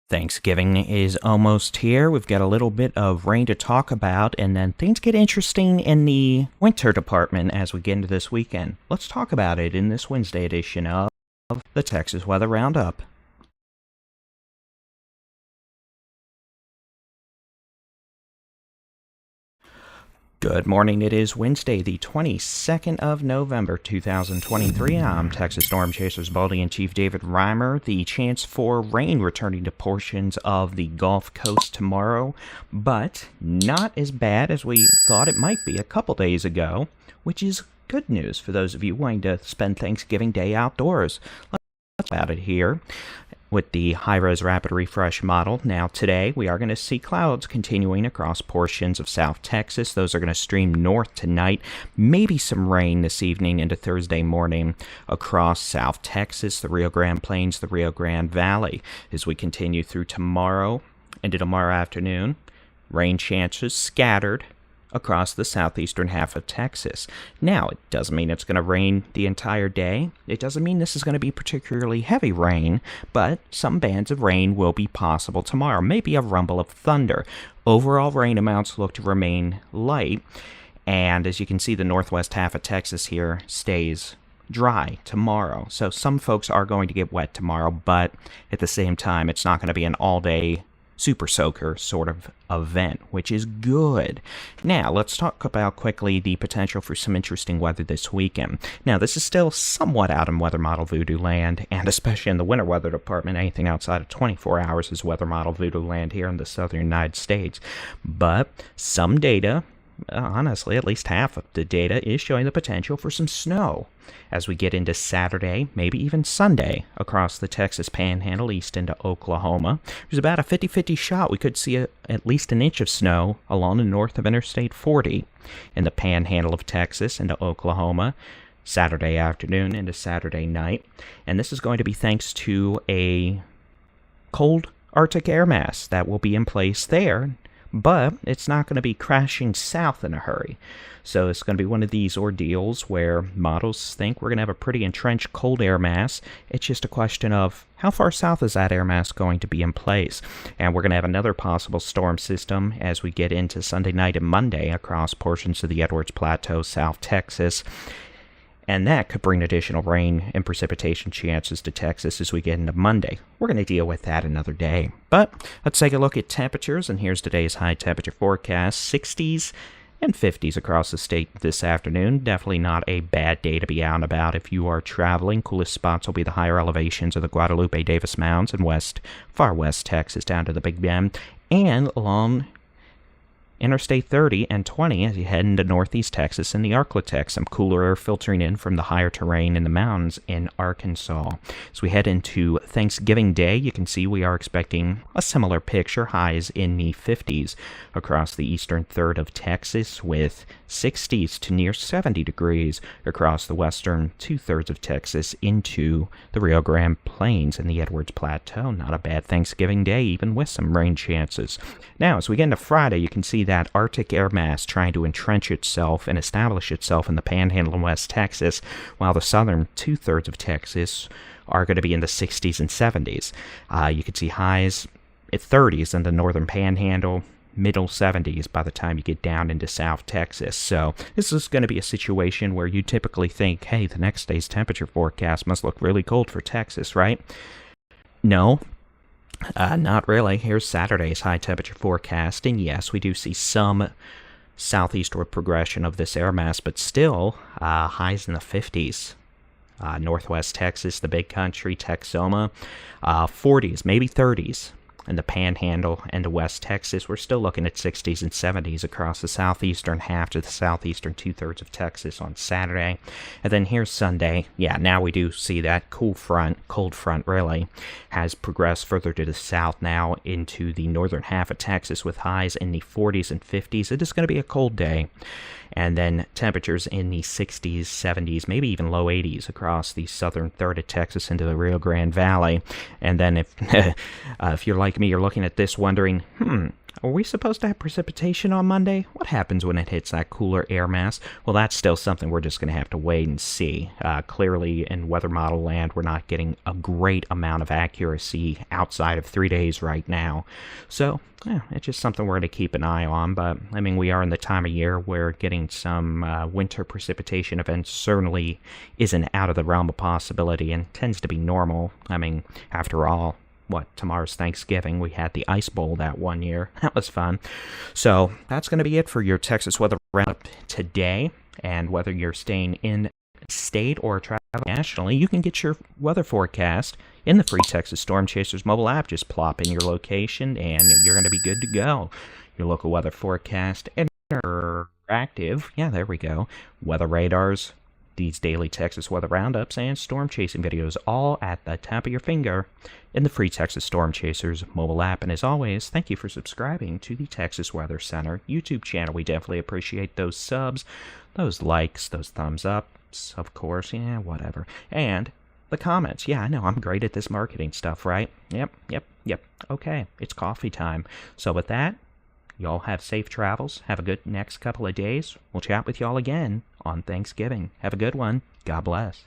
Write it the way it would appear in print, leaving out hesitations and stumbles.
Thanksgiving is almost here. We've got a little bit of rain to talk about, and then things get interesting in the winter department as we get into this weekend. Let's talk about it in this Wednesday edition of the Texas Weather Roundup. Good morning. It is Wednesday, the 22nd of November, 2023. I'm Texas Storm Chasers Baldy-in-Chief David Reimer. The chance for rain returning to portions of the Gulf Coast tomorrow, but not as bad as we thought it might be a couple days ago, which is good news for those of you wanting to spend Thanksgiving Day outdoors. Let's talk about it here with the high-res rapid refresh model. Now today we are going to see clouds continuing across portions of South Texas. Those are going to stream north tonight. Maybe some rain this evening into Thursday morning across South Texas, the Rio Grande Plains, the Rio Grande Valley. As we continue through tomorrow into tomorrow afternoon, rain chances scattered across the southeastern half of Texas. Now, it doesn't mean it's going to rain the entire day. It doesn't mean this is going to be particularly heavy rain, but some bands of rain will be possible tomorrow. Maybe a rumble of thunder. Overall rain amounts look to remain light, and as you can see, the northwest half of Texas here stays dry tomorrow. So some folks are going to get wet tomorrow, but at the same time, it's not going to be an all-day super soaker sort of event, which is good. Now, let's talk about quickly the potential for some interesting weather this weekend. Now, this is still somewhat out in weather model voodoo land, and especially in the winter weather department, anything outside of 24 hours is weather model voodoo land here in the southern United States. But some data, honestly, at least half of the data, is showing the potential for some snow as we get into Saturday, maybe even Sunday, across the Texas Panhandle east into Oklahoma. There's about a 50-50 shot we could see at least an inch of snow along the north of Interstate 40 in the Panhandle of Texas into Oklahoma Saturday afternoon into Saturday night. And this is going to be thanks to a cold Arctic air mass that will be in place there, but it's not going to be crashing south in a hurry. So it's going to be one of these ordeals where models think we're going to have a pretty entrenched cold air mass. It's just a question of how far south is that air mass going to be in place. And we're going to have another possible storm system as we get into Sunday night and Monday across portions of the Edwards Plateau, South Texas. And that could bring additional rain and precipitation chances to Texas as we get into Monday. We're going to deal with that another day. But let's take a look at temperatures, and here's today's high temperature forecast. 60s and 50s across the state this afternoon. Definitely not a bad day to be out and about if you are traveling. Coolest spots will be the higher elevations of the Guadalupe Davis Mounds in far west Texas down to the Big Bend, and along Interstate 30 and 20 as you head into northeast Texas and the Arklatex. Some cooler air filtering in from the higher terrain in the mountains in Arkansas. As we head into Thanksgiving Day, you can see we are expecting a similar picture. Highs in the 50s across the eastern third of Texas, with 60s to near 70 degrees across the western two-thirds of Texas into the Rio Grande Plains and the Edwards Plateau. Not a bad Thanksgiving Day, even with some rain chances. Now, as we get into Friday, you can see that Arctic air mass trying to entrench itself and establish itself in the Panhandle in West Texas, while the southern two-thirds of Texas are going to be in the 60s and 70s. You can see highs at 30s in the northern Panhandle, middle 70s by the time you get down into South Texas. So this is going to be a situation where you typically think, hey, the next day's temperature forecast must look really cold for Texas, right? No. Not really. Here's Saturday's high temperature forecast, and yes, we do see some southeastward progression of this air mass, but still highs in the 50s. Northwest Texas, the Big Country, Texoma, 40s, maybe 30s. In the Panhandle and to West Texas, we're still looking at 60s and 70s across the southeastern half to the southeastern two-thirds of Texas on Saturday. And then here's Sunday. Yeah, now we do see that cold front really, has progressed further to the south now into the northern half of Texas with highs in the 40s and 50s. It is going to be a cold day. And then temperatures in the 60s, 70s, maybe even low 80s across the southern third of Texas into the Rio Grande Valley. And then if you're like me, you're looking at this wondering, Are we supposed to have precipitation on Monday? What happens when it hits that cooler air mass? Well, that's still something we're just going to have to wait and see. Clearly, in weather model land, we're not getting a great amount of accuracy outside of 3 days right now. So, yeah, it's just something we're going to keep an eye on. But, I mean, we are in the time of year where getting some winter precipitation events certainly isn't out of the realm of possibility and tends to be normal. I mean, after all, tomorrow's Thanksgiving. We had the Ice Bowl that one year. That was fun. So that's going to be it for your Texas weather roundup today. And whether you're staying in state or traveling nationally, you can get your weather forecast in the free Texas Storm Chasers mobile app. Just plop in your location and you're going to be good to go. Your local weather forecast interactive. Yeah, there we go. Weather radars, these daily Texas weather roundups, and storm chasing videos all at the tap of your finger in the free Texas Storm Chasers mobile app. And as always, thank you for subscribing to the Texas Weather Center YouTube channel. We definitely appreciate those subs, those likes, those thumbs ups, of course, yeah, whatever. And the comments. Yeah, I know, I'm great at this marketing stuff, right? Yep. Okay, it's coffee time. So with that, y'all have safe travels. Have a good next couple of days. We'll chat with y'all again on Thanksgiving. Have a good one. God bless.